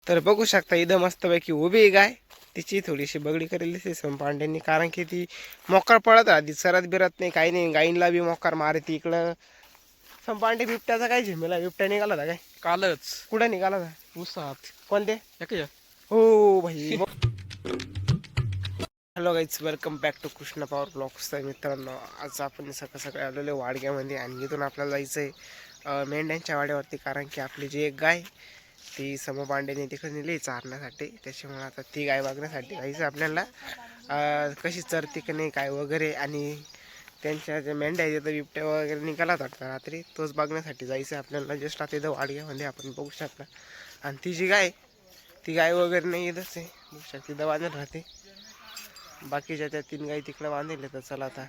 तर बघू शकता इथं मस्तपैकी उभी आहे गाय. तिची थोडीशी बगडी करेली दिसते समपांड्यांनी, कारण की ती मोकार पळत राहते, सरत बिरत नाही, काही नाही. गाईंला बी मोकार मारते. इकडं समपांडे बिबट्याचा काय झेमेला, बिबट्या निघाला होता काय कालच कुठं निघाला होता? उसात कोणते? एकया हो भाई. Hello guys, welcome back to Krishna power blogs. तर मित्रांनो, आज आपण सकाळ सकाळी आलेलो वाडग्यामध्ये आणि इथून आपल्याला जायचं आहे मेंढ्यांच्या वाड्यावरती, कारण की आपली जी एक गाय ती समपांड्याने तिकडे नेली चारण्यासाठी. त्याच्यामुळे आता ती गाय बघण्यासाठी जायचं आपल्याला, कशी चरती की नाही काय वगैरे. आणि त्यांच्या ज्या मेंढ्या आहेत तिथं बिबट्या वगैरे निघाला वाटतं रात्री, तोच बघण्यासाठी जायचं आपल्याला. जस्ट आता इथं वाडग्यामध्ये आपण बघू शकता. आणि ती जी गाय, ती गाय वगैरे नाही इथंच आहे, बघू शकता तिथं बांधून राहते. बाकीच्या त्या 3 गाई तिकडे बांधले. तर चला आता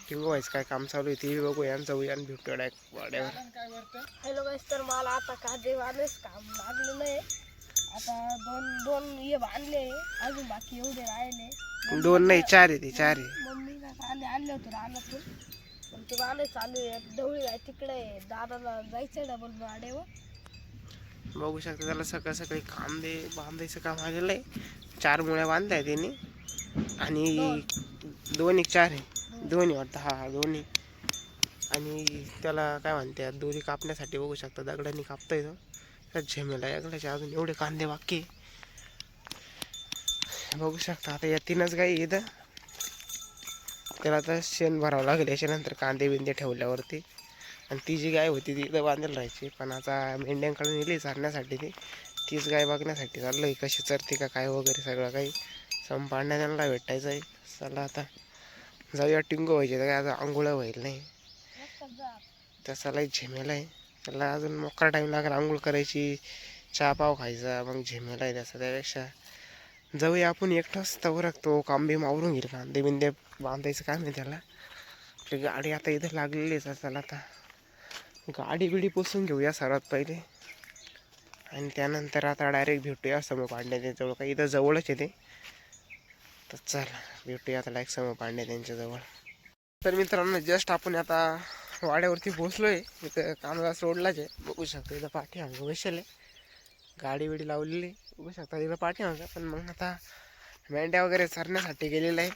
टिंगो व्हायचं काय काम चालू आहे ते बघूया आणि जाऊया आणि भेटूया डायरेक्ट वाड्यावर. हॅलो गाईस, तर मला आता कांदे बांधायचं काम लागलेलं आहे. आता दोन हे बांधले, अजून बाकी एवढे राहिले. 2 नाही 4 आहे, ते 4 आहे. मम्मीला कांदे आणले होते रानातून, पण ते बांधायचं चालू आहे. ढवळी आहे तिकडे आहे, दादाला जायचं डबल वाड्यावर. बघू शकता त्याला सकाळ सकाळी कांदे बांधायचं काम आलेलं आहे. 4 मुळ्या बांधल्या त्यांनी आणि 2 एक 4 आहे, 2 वाटतं. हा 2. आणि त्याला काय म्हणतात, दोरी कापण्यासाठी बघू शकता दगडांनी कापता येतो. त्या झेमेला यागल्याचे अजून एवढे कांदे बाकी बघू शकता. आता या 3च गाई इथं, त्याला आता शेण भरावं लागेल याच्यानंतर कांदे बिंदे ठेवल्यावरती. आणि ती जी गाय होती ती इथं बांधायला राहायची, पण आता मेंढ्यांकडे नेली चारण्यासाठी. तीच गाय बघण्यासाठी चाललं आहे, कशी चरते का काय वगैरे सगळं काही. संपांड्या त्यांना भेटायचं आहे. चला आता जाऊया. टिंगो व्हायचे तर काय आता आंघोळं व्हायला नाही, तसालाही झेमेला आहे. त्याला अजून मोकळा टाईम लागेल आंघोळ करायची, चहा पाव खायचा, मग झेमेला आहे त्याचा. त्यापेक्षा जाऊया आपण एकटाच, तवर तो कांबे मावरून घेईल. कांदे बिंदे बांधायचं काम आहे त्याला. आपली गाडी आता इथं लागलेलीच आहे. चला आता गाडी बिडी पुसून घेऊया सर्वात पहिले, आणि त्यानंतर आता डायरेक्ट भेटूया समपांड्या जवळ. काही इथं जवळच येते. तर चला भेटूया आता डायरेक्ट समपांड्या त्यांच्याजवळ. तर मित्रांनो, जस्ट आपण आता वाड्यावरती पोहोचलो आहे. इथं कांदा सोडलाच आहे, बघू शकतो. इथं पाठीमागं बसेल आहे, गाडी बिडी लावलेली बघू शकता तिथं पाठीमागं. पण मग आता मेंढ्या वगैरे चरण्यासाठी गेलेलं आहे.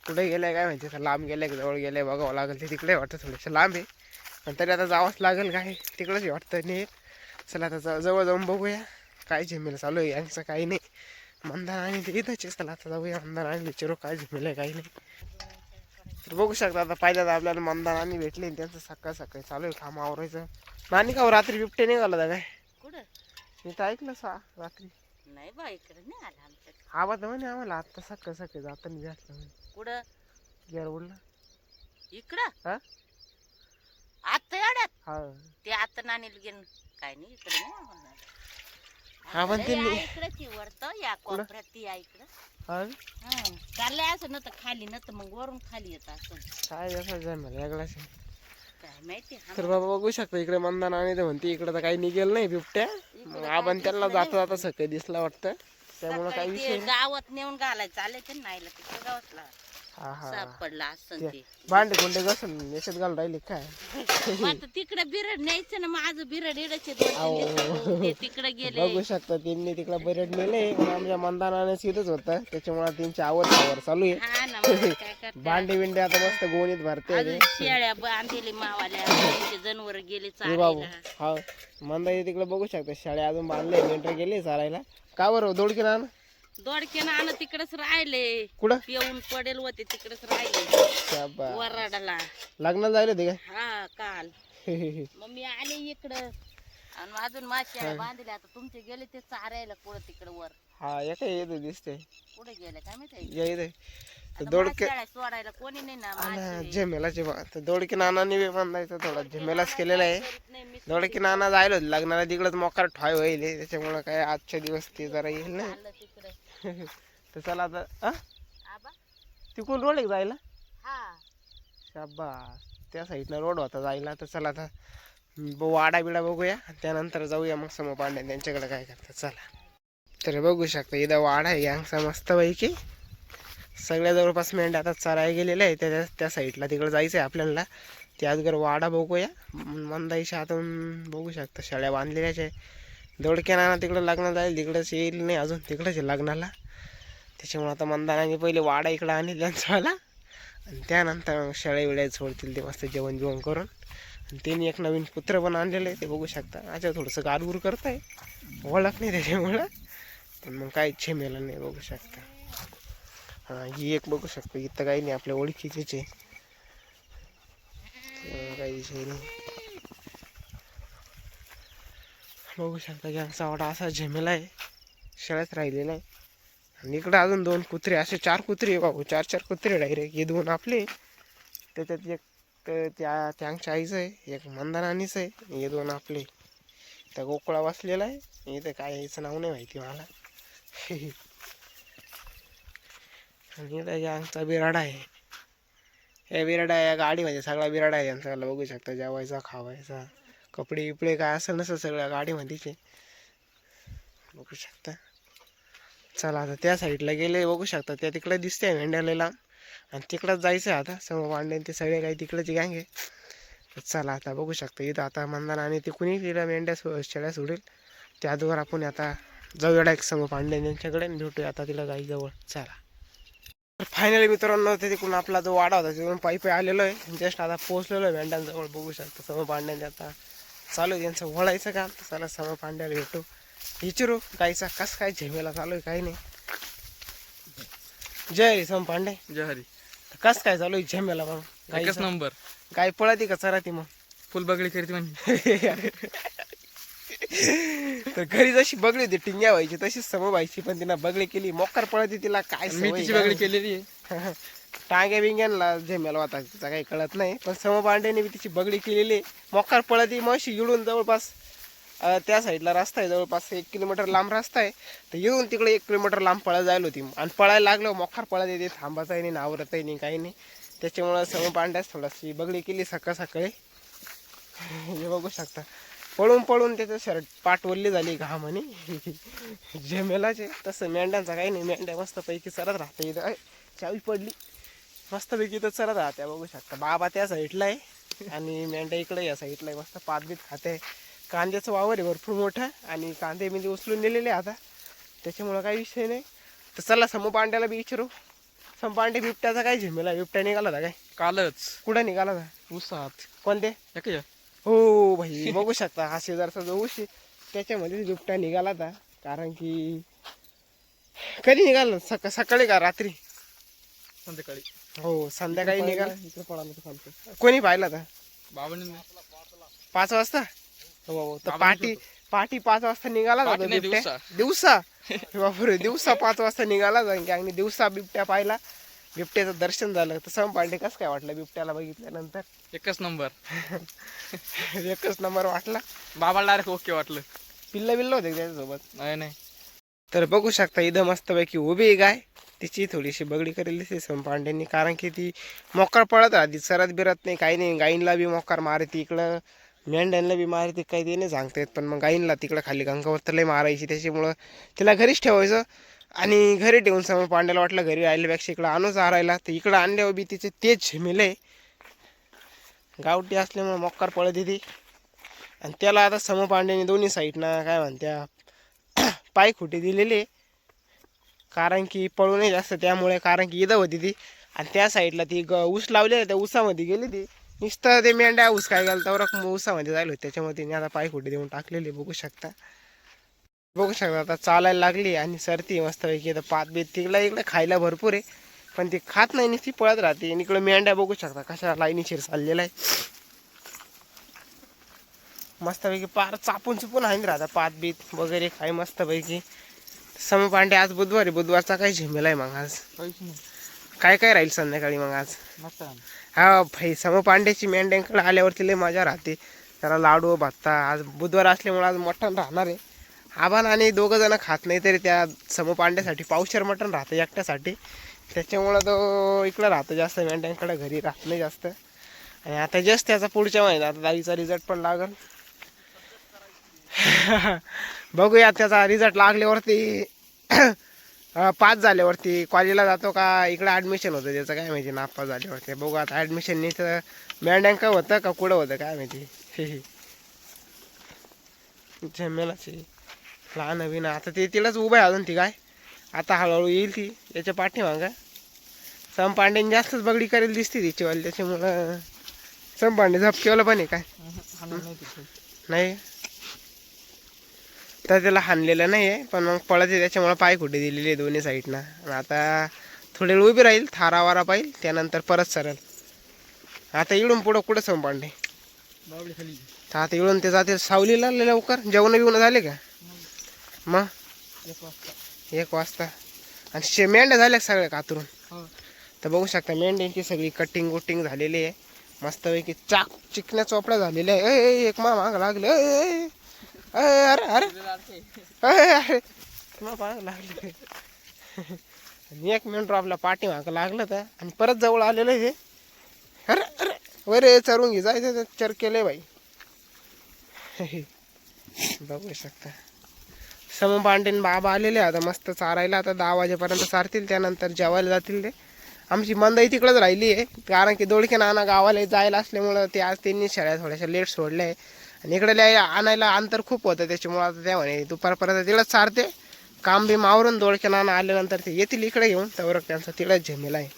कुठे गेलं आहे काय माहिती, आता लांब गेलं आहे जवळ गेलं आहे बघावं लागेल. ते तिकडे वाटतं थोडंसं लांब आहे, पण तरी आता जावंच लागेल. काय तिकडंच वाटतं नाही. चला आता जवळ जाऊन बघूया काय झेमेल चालू आहे यांचं. काही नाही, मंदार आणि ते इथंच. चला आता जाऊया मंदार आणि चिरो काय झेमेल आहे काही नाही. तर बघू शकता आता पाहिजे आपल्याला मंदार आणि भेटले. त्यांचं सकाळ सकाळी चालू आहे काम आवरायचं. नानी का रात्री बिबटे निघाला होता काय? कुठं? मी तर ऐकलं रात्री. नाही बा, इकडे नाही आला आमच्या. आवाज म्हणे आम्हाला आता सकाळ सकाळी जाताना जास्त म्हणे. कुठं? गेरवडला. इकडं हा आता एवढ्यात हा ते आता नाणीला गेलं. काय नाही, इकडे नाही आम्हाला. हा पण ते इकडे वरतं या कोपऱ्यात ती या इकडं. हा चाललंय असं, न तर खाली, न तर मग वरून खाली येत असं. काय असं जमेल वेगळाच. काय माहिती. तर बाबा बघू शकता इकडे मंदान आणि ते म्हणते इकडे तर काही निघेल नाही बिबट्या. मग आपण त्यांना जाता जाता सकाळी दिसला वाटतं, त्यामुळे काही विषय नाही. गावात नेऊन घालायचं चालले ते नाही तिकडे गावातला हा हा सापडला असं ते. भांडे गुंडे कसं याच्यात घालून राहिले काय. आता तिकडे बिरड न्यायचं ना, माझं बिरड इडचे तिकडे गेले. बघू शकता त्यांनी तिकडे बरेड नेले, पण आमच्या मंदानाने इथंच होतं, त्याच्यामुळे त्यांची आवड चालू आहे. हा ना, मग काय करता. भांडे बिंडे आता मस्त गोणीत भरते. अजून शेळ्या बांधलेली मावाल्या, जनावर गेले बाबू चालायला. हा मंदा तिकडे बघू शकता शाळा अजून बांधले, मेंढर गेले चालायला. का बरं दोडकी ना दोडक्यानं आण तिकडेच राहिले. कुठं येऊन पडेल होते तिकडेच राहिले शाबा. वराडाला. लग्नाला जायला होते हा काल काय? मग मी आले इकडं, आणि अजून माझ्या बांधले. आता तुमचे गेले ते चारायला कुठं तिकडं वर. हा एका येतो दिसते कुठे गेले काय माहिती. या इथे दोडके सोडायला कोणी नाही ना. झेमेलाचे दोडकी नानाने बांधायचं थोडा झेमेलाच केलेला आहे. दोडकी नाना जायला होते लग्नाला, तिकडंच मोकार ठॉय होईल, त्याच्यामुळे काय आजच्या दिवस ते जरा येईल ना. तर चला आता तिकडून रोड एक जायला. शाबा त्या साईडनं रोड होता जायला. तर चला आता वाडा बिडा बघूया, त्यानंतर जाऊया मग समपांड्या त्यांच्याकडे काय करतात. चला तर बघू शकता इथं वाडा आहे यांचा मस्त पैकी. सगळ्या जवळपास मेंढ्या आता चरायला गेलेल्या आहे त्या साईडला, तिकडे जायचं आहे आपल्याला. त्याचगर वाडा बघूया. मंदाईच्या हातून बघू शकता शाळ्या बांधलेल्याच आहे. दोडक्या नाना तिकडं लग्नाला जाईल, तिकडंच येईल नाही अजून, तिकडंच आहे लग्नाला. त्याच्यामुळे आता मंदानाने पहिले वाडा इकडं आणली त्यांचावाला, आणि त्यानंतर मग शेळ्या वेळ्या सोडतील ते मस्त जेवण जेवण करून. आणि त्यांनी एक नवीन कुत्रं पण आणलेलं आहे, ते बघू शकता. अच्छा थोडंसं गारगुर करत आहे, ओळख नाही त्याच्यामुळं, पण मग काही झेमेला नाही, बघू शकता. हां ही एक बघू शकता, इथं काही नाही, आपल्या ओळखीचीच आहे, काही विषय नाही. बघू शकता गँगचा वाडा असा झेमेला आहे, शेळ्यात राहिलेला आहे. आणि इकडं अजून 2 कुत्रे, असे 4 कुत्रे आहे बाबू, 4 कुत्रे डायरेक्ट. हे 2 आपले, त्याच्यात एक त्यांच्या आईचं आहे, एक मंदानानीच आहे, हे 2 आपले. त्या गोकुळा बसलेला आहे, इथं काय याचं नाव नाही माहिती मला. आणि इथं गँगचा बिराडा आहे. या बिराडा, या गाडीमध्ये सगळा बिराडा आहे यांचा, बघू शकता. जेवायचा, खावायचा, कपडे बिपडे काय असेल नसेल सगळ्या गाडीमध्येच आहे, बघू शकता. चला आता त्या साईडला गेले, बघू शकता. त्या तिकडे दिसते मेंढ्याला लांब, आणि तिकडंच जायचं आहे आता. समोर वांडे ते सगळे काही तिकडची गँग आहे. तर चला आता बघू शकता. इथं आता मंदाना आणि ते कुणी तिला मेंढ्या शेळ्या सोडेल त्याद्वार आपण आता जाऊया एक समोर पांडे त्यांच्याकडे, भेटूया आता तिला गाईजवळ. चला फायनली मित्रांनो, ते तिकडून आपला जो वाडा होता तिकडून पायी आलेलो आहे. जस्ट आता पोहोचलेलो आहे मेंढ्यांजवळ, बघू शकता. समोर पांड्यांचे आता चालू आहे त्यांचं वळायचं काम. तर चला समोर पांड्याला भेटू, विचारू गाईचा कस काय झेमेला चालू आहे काही नाही. जय हरी सम पांडे. जय हरी. कस काय चालू आहे झेमेला मग? एकच गाईचा नंबर. गाय पळती का चराती मग? फुल बगडी करते म्हणजे. तर घरी जशी बगडी होती टिंग्या व्हायची तशीच समोर व्हायची, पण तिनं बगडी केली, मोकार पळती. तिला काय मी तिची बगडी केलेली आहे. टांग्या बिंग्यांना झेमेला होता तिचा काही कळत नाही, पण समोर पांड्याने बी तिची बगडी केलेली. मोकार पळती, मशी इडून जवळपास त्या साईडला रस्ता आहे, जवळपास 1 किलोमीटर लांब रस्ता आहे. तर येऊन तिकडे 1 किलोमीटर लांब पळायला जायला होती, आणि पळायला लागलं मोकार पळत येते, थांबायचंही नाही, नावरतही नाही, काही नाही. त्याच्यामुळं समोर पांड्यास थोडीशी बगडी केली सकाळ सकाळी. हे बघू शकता. पळून पळून त्याचं शर्ट पाठ वल्ली झाली घाम आणि झेमेलाचे. तसं मेंढ्यांचा काही नाही, मेंढ्या मस्तपैकी चरत राहते. इथं चावी पडली, मस्तपैकी इथं चरत राहत्या, बघू शकता. बाबा त्या साईडला आहे आणि मेंढ्या इकडे या साईडला आहे, मस्त पातबीत खाते. कांद्याचं वावर आहे भरपूर मोठं, आणि कांदे म्हणजे उचलून नेलेले आता, त्याच्यामुळं काही विषय नाही. तर चला समूह पांड्याला बी विचारू. पांडे बिबट्याचा काय झेमेला? बिबट्या निघाला होता काय कालच. कुठं निघाला होता? उसात. कोणते? एकच. हो भाई, बघू शकता हा शेजारचा जो ऊस आहे त्याच्यामध्ये बिबट्या निघाला होता. कारण की कधी निघाला? सकाळी का रात्री? संध्याकाळी. हो संध्याकाळी निघाला. इकडे पळाला तर चालतं. कोणी पाहिला होता? बाबांनी. 5 वाजता. हो तर पाठी 5 वाजता निघाला होता नाही, बिबट्या. दिवसा बापरे, दिवसा 5 वाजता निघाला आणि दिवसा बिबट्या पाहिला, बिबट्याचं दर्शन झालं. तर सम पांडे कसं काय वाटलं बिबट्याला बघितल्यानंतर? एकच नंबर. एकच नंबर वाटला. बाबाला डायरेक्ट ओके वाटलं. पिल्ल बिल्ल होते त्याच्यासोबत? नाही नाही. तर बघू शकता इथं मस्तपैकी उभी आहे गाय, तिची थोडीशी बगडी करेल दिसते सम पांड्यांनी. कारण की ती मोकार पळत राहते, सरत बिरत नाही, काही नाही. गाईंला बी मोकार मारते, इकडं मेंढ्यांना बी मारते, काही ते नाही सांगता येत. पण मग गाईंला तिकडं खाली गंगावर तर लय मारायची, त्याच्यामुळं तिला घरीच ठेवायचं. आणि घरी ठेवून समोर पांड्याला वाटलं घरी राहिल्यापेक्षा इकडं आणूच चारायला, तर इकडं आणल्यावर बी तिचे तेच झेमेले. गावठी असल्यामुळे मोकार पळत येते. आणि त्याला आता समोर पांड्याने दोन्ही साईडनं काय म्हणत्या पाय खुटे दिलेले, कारण की पळू नये जास्त त्यामुळे. कारण की इथं होती ती, आणि त्या साईडला ती ऊस लावलेला, त्या ऊसामध्ये गेली ती. नुसतं ते मेंढ्या ऊस काय गेलं तर ऊसामध्ये जायला होते, त्याच्यामुळे तिने आता पाय खुटे देऊन टाकलेले, बघू शकता. आता चालायला लागली आणि सरती मस्तपैकी. तर पात बीत तिकडला इकडे खायला भरपूर आहे, पण ती खात नाही, नुसती पळत राहते. आणि इकडे मेंढ्या बघू शकता कशा लाईनीशीर चाललेला आहे, मस्तपैकी पार चापून चुपून आहे राहता पात बीत वगैरे काही मस्तपैकी. सम पांडे आज बुधवारचा काही झेमेला आहे मग आज? काय काय राहील संध्याकाळी मग आज? हा भाई, सम पांड्याची मेंढ्यांकडे आल्यावरती लय मजा राहते. त्याला लाडू भत्ता, आज बुधवार असल्यामुळे आज मटण राहणार आहे. आबान आणि 2 जण खात नाही, तरी त्या सम पांड्यासाठी पावशेर मटण राहतं एकट्यासाठी, त्याच्यामुळं तो इकडं राहतो जास्त, मेंढ्यांकडे घरी राहत नाही जास्त. आणि आता जस्ट त्याचा पुढच्या महिन्यात आता दाईचा रिझल्ट पण लागल. बघूया त्याचा रिझल्ट लागल्यावरती 5 झाल्यावरती कॉलेजला जातो का इकडे ॲडमिशन होतं त्याचं काय माहिती. नापास झाल्यावरती बघू आता ॲडमिशन नाही तर मेंढ्यांका होतं का कुठं होतं काय माहिती. झमेलाच लहान नवीन आता ते तिलाच उभं आहे अजून ती काय. आता हळूहळू येईल ती याच्या पाठीमागं. समपांड्याने जास्तच बगडी करेल दिसते तिचीवाली, त्याच्यामुळं समपांडे झपकेवाला पण आहे काय नाही. तर त्याला हाणलेलं नाही आहे, पण मग पळते त्याच्यामुळं पाय कुठे दिलेले आहे दोन्ही साईडनं. आता थोडे वेळ उभी राहील, थारावारा पाहिल, त्यानंतर परत सरल. आता इकडून पुढं कुठं समपांडे बावडी खाली तर आता इकडून ते जाते सावलीला लवकर. जेवण बिवणं झाले का मग? 1 वाजता. 1 वाजता. आणि मेंढ्या झाल्या सगळ्या कातरून. हो. तर बघू शकता मेंढ्यांची सगळी कटिंग वुटिंग झालेली आहे मस्तपैकी. चिकण्या चोपड्या झालेल्या आहे. एक माग लागले. अरे अरे अरे माग लागले. आणि 1 मिनिट आपल्या पाठीमाग लागलं तर आणि परत जवळ आलेलं आहे. अरे अरे वरे चरून घे जायचं चर केले बाई. बघू शकता समपांडेन बाबा आलेले आता मस्त चारायला. आता 10 वाजेपर्यंत चारतील, त्यानंतर जेवायला जातील ते. आमची मंदाई तिकडंच राहिली आहे, कारण की दोडके नाना गावाला जायला असल्यामुळं ते आज त्यांनी शेळ्या थोड्याशा लेट सोडल्या आहे. आणि इकडे आणायला अंतर खूप होतं, त्याच्यामुळं आता त्या म्हणे दुपारपर्यंत तिकडंच चारते. काम बी मावरून दोडके नाना आल्यानंतर ते येतील इकडे घेऊन. तवरक त्यांचा तिकडंच झेमेला आहे.